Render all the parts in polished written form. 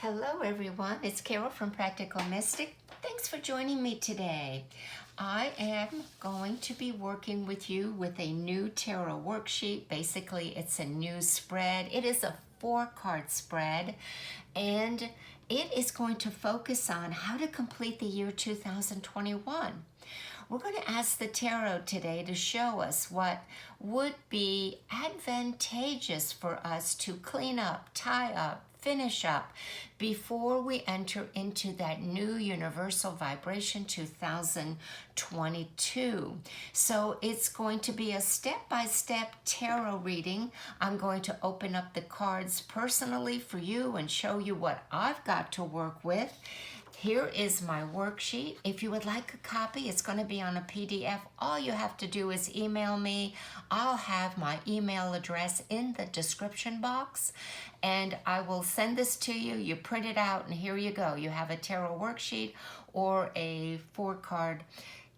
Hello everyone, it's Carol from Practical Mystic. Thanks for joining me today. I am going to be working with you with a new tarot worksheet. Basically, it's a new spread. It is a 4-card spread, and it is going to focus on how to complete the year 2021. We're going to ask the tarot today to show us what would be advantageous for us to clean up, tie up, finish up before we enter into that new universal vibration 2022. So it's going to be a step-by-step tarot reading. I'm going to open up the cards personally for you and show you what I've got to work with. Here is my worksheet. If you would like a copy, it's going to be on a PDF. All you have to do is email me. I'll have my email address in the description box, and I will send this to you. You print it out, and here you go. You have a tarot worksheet or a 4-card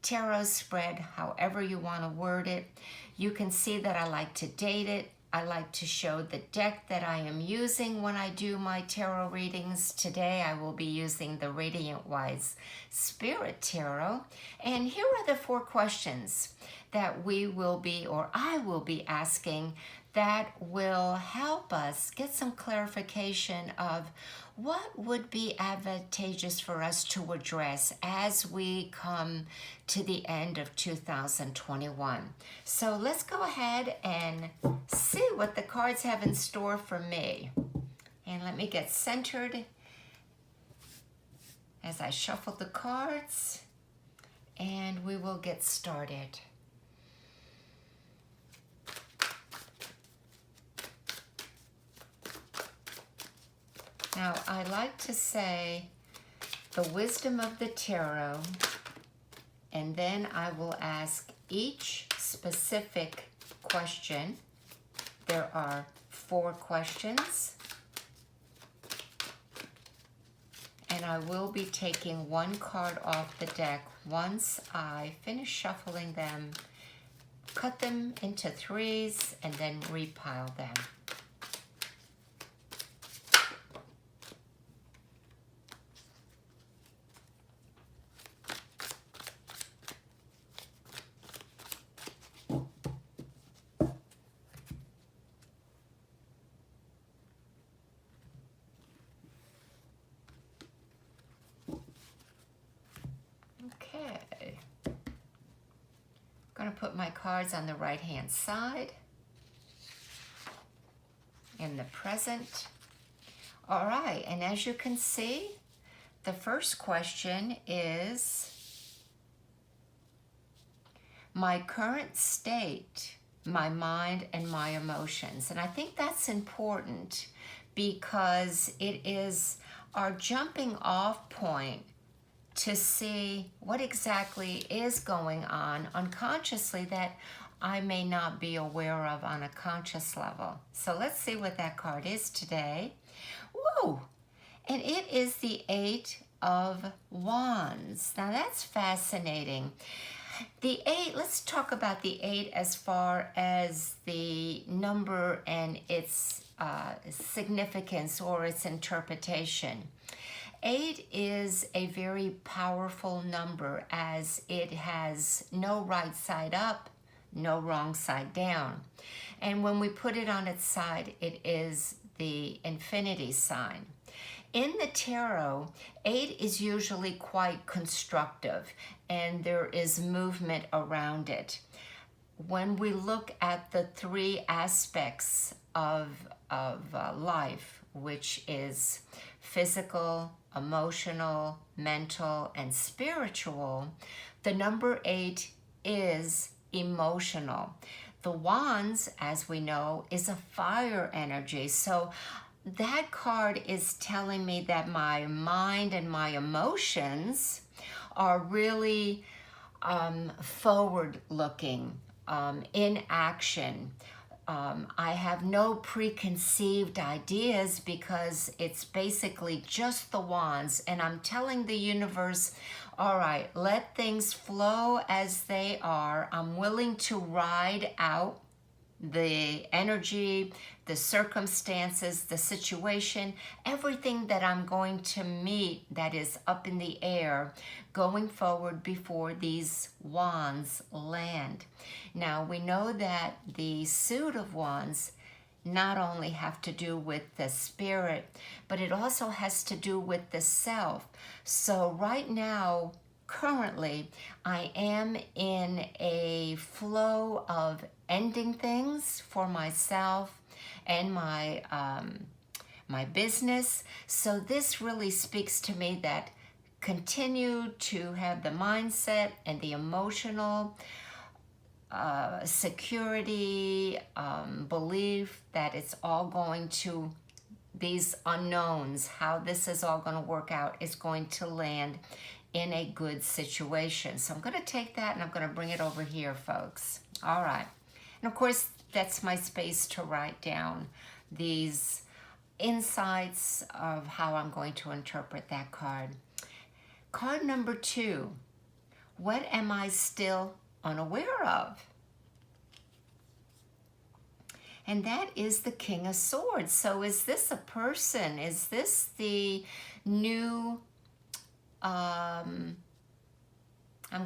tarot spread, however you want to word it. You can see that I like to date it. I like to show the deck that I am using when I do my tarot readings. Today I will be using the Radiant Wise Spirit Tarot. And here are the 4 questions that we will be, or I will be asking, that will help us get some clarification of what would be advantageous for us to address as we come to the end of 2021. So let's go ahead and see what the cards have in store for me. And let me get centered as I shuffle the cards, and we will get started. Now, I like to say the wisdom of the tarot, and then I will ask each specific question. There are 4 questions, and I will be taking 1 card off the deck once I finish shuffling them, cut them into 3s, and then repile them. Okay, I'm going to put my cards on the right-hand side in the present. All right, and as you can see, the first question is my current state, my mind, and my emotions. And I think that's important because it is our jumping off point to see what exactly is going on unconsciously that I may not be aware of on a conscious level. So let's see what that card is today. Whoa! And it is the 8 of Wands. Now that's fascinating. The 8, let's talk about the 8 as far as the number and its significance or its interpretation. 8 is a very powerful number as it has no right side up, no wrong side down. And when we put it on its side, it is the infinity sign. In the tarot, 8 is usually quite constructive, and there is movement around it. When we look at the 3 aspects of life, which is physical, emotional, mental, and spiritual, the number 8 is emotional. The Wands, as we know, is a fire energy. So that card is telling me that my mind and my emotions are really forward-looking, in action. I have no preconceived ideas because it's basically just the Wands, and I'm telling the universe, all right, let things flow as they are. I'm willing to ride out the energy, the circumstances, the situation, everything that I'm going to meet that is up in the air going forward before these wands land. Now, we know that the suit of wands not only have to do with the spirit, but it also has to do with the self. So right now, currently, I am in a flow of ending things for myself and my business. So this really speaks to me that continue to have the mindset and the emotional security, belief that it's all going to, these unknowns, how this is all going to work out, is going to land in a good situation. So I'm going to take that and I'm going to bring it over here, folks. All right. And of course, that's my space to write down these insights of how I'm going to interpret that card. Card number 2. What am I still unaware of? And that is the King of Swords. So is this a person? Is this the new, I'm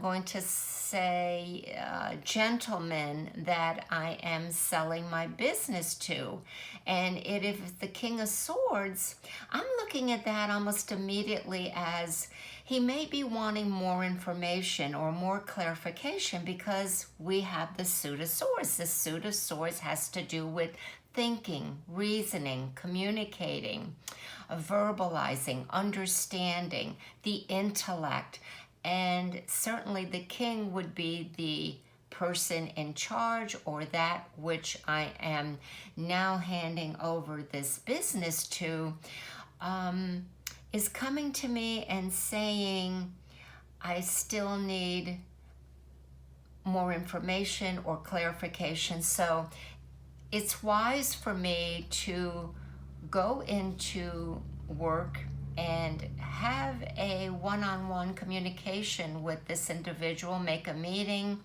going to say, gentleman that I am selling my business to? And if it's the King of Swords, I'm looking at that almost immediately as he may be wanting more information or more clarification because we have the Suit of Swords. The Suit of Swords has to do with thinking, reasoning, communicating, verbalizing, understanding, the intellect. And certainly the king would be the person in charge, or that which I am now handing over this business to, is coming to me and saying, I still need more information or clarification. So it's wise for me to go into work and have a one-on-one communication with this individual, make a meeting,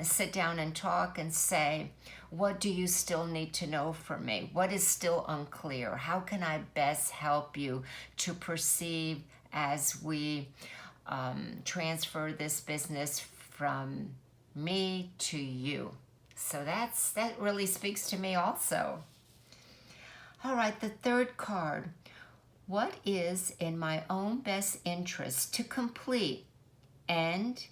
sit down and talk and say, what do you still need to know from me? What is still unclear? How can I best help you to perceive as we transfer this business from me to you? So that really speaks to me also. All right, the third card. What is in my own best interest to complete and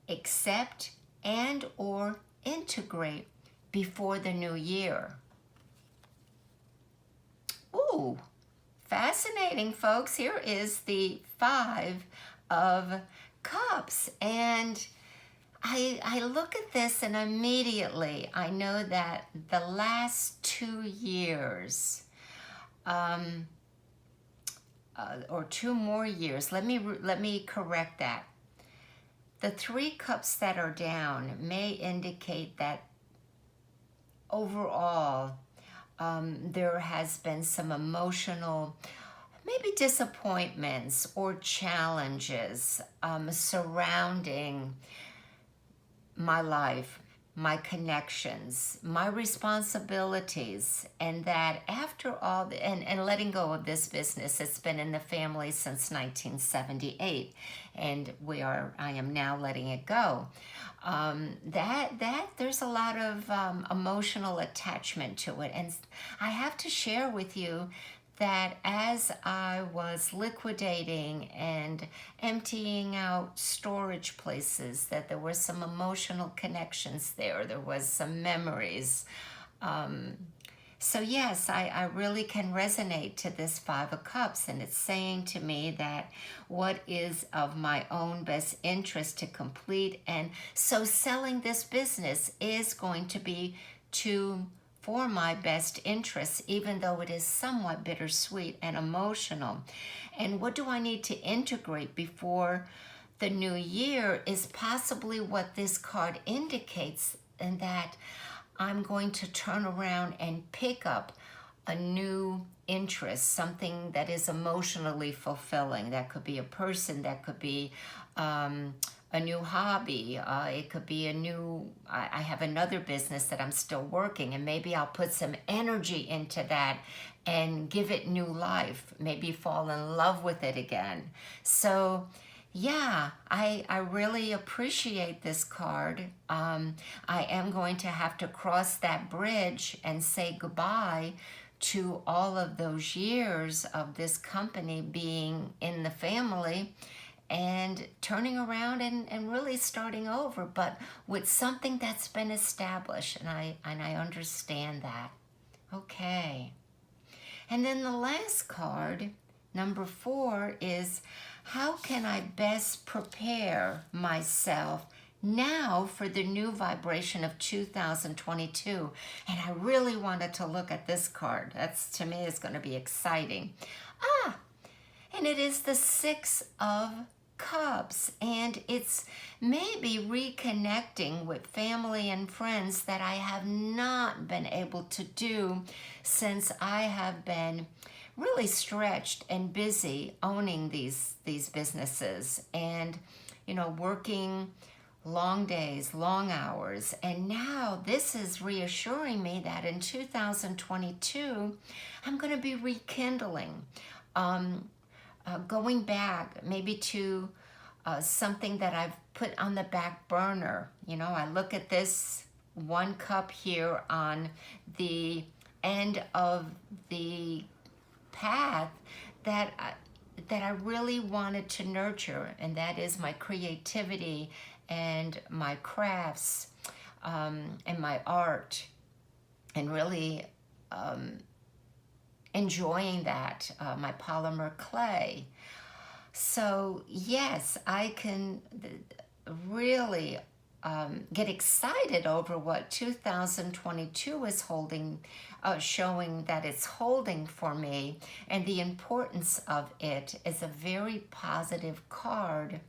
accept and or integrate before the new year? Ooh, fascinating, folks. Here is the 5 of Cups. And I look at this and immediately I know that the last 2 years, or 2 more years. Let me correct that. The 3 cups that are down may indicate that overall there has been some emotional, maybe disappointments or challenges surrounding my life, my connections, my responsibilities, and that after all, and letting go of this business, it's been in the family since 1978, and I am now letting it go. That there's a lot of emotional attachment to it, and I have to share with you that as I was liquidating and emptying out storage places, that there were some emotional connections there. There was some memories. So yes, I really can resonate to this 5 of Cups, and it's saying to me that what is of my own best interest to complete, and so selling this business is going to be for my best interests, even though it is somewhat bittersweet and emotional. And what do I need to integrate before the new year is possibly what this card indicates, and that I'm going to turn around and pick up a new interest, something that is emotionally fulfilling. That could be a person, that could be a new hobby. It could be a new, I have another business that I'm still working, and maybe I'll put some energy into that and give it new life, maybe fall in love with it again. So yeah, I really appreciate this card. I am going to have to cross that bridge and say goodbye to all of those years of this company being in the family and turning around and really starting over, but with something that's been established, and I understand that. Okay. And then the last card, number 4, is how can I best prepare myself now for the new vibration of 2022? And I really wanted to look at this card. That's, to me, is going to be exciting. And it is the 6 of Cups, and it's maybe reconnecting with family and friends that I have not been able to do since I have been really stretched and busy owning these businesses and, you know, working long days, long hours. And now this is reassuring me that in 2022, I'm going to be rekindling, going back maybe to something that I've put on the back burner. You know, I look at this 1 cup here on the end of the path that I really wanted to nurture, and that is my creativity and my crafts, and my art, and really enjoying that, my polymer clay. So yes, I can really get excited over what 2022 is holding, showing that it's holding for me, and the importance of it is a very positive card.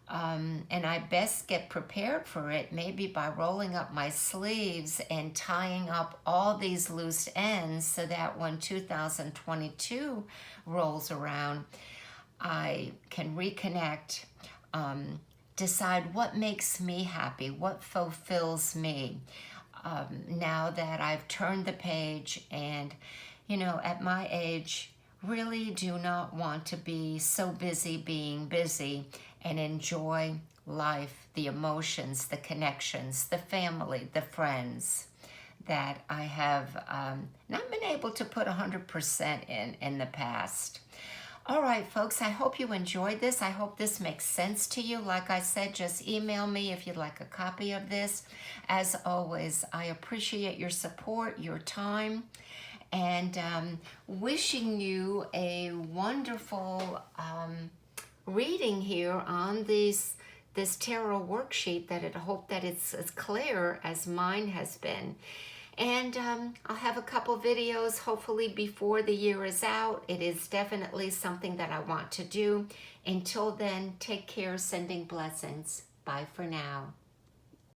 And I best get prepared for it maybe by rolling up my sleeves and tying up all these loose ends so that when 2022 rolls around, I can reconnect, decide what makes me happy, what fulfills me, now that I've turned the page and, you know, at my age, really do not want to be so busy being busy and enjoy life, the emotions, the connections, the family, the friends that I have not been able to put 100% in the past. All right, folks, I hope you enjoyed this. I hope this makes sense to you. Like I said, just email me if you'd like a copy of this. As always, I appreciate your support, your time, and wishing you a wonderful reading here on this tarot worksheet, that I hope that it's as clear as mine has been. And I'll have a couple videos hopefully before the year is out. It is definitely something that I want to do. Until then, take care, sending blessings. Bye for now.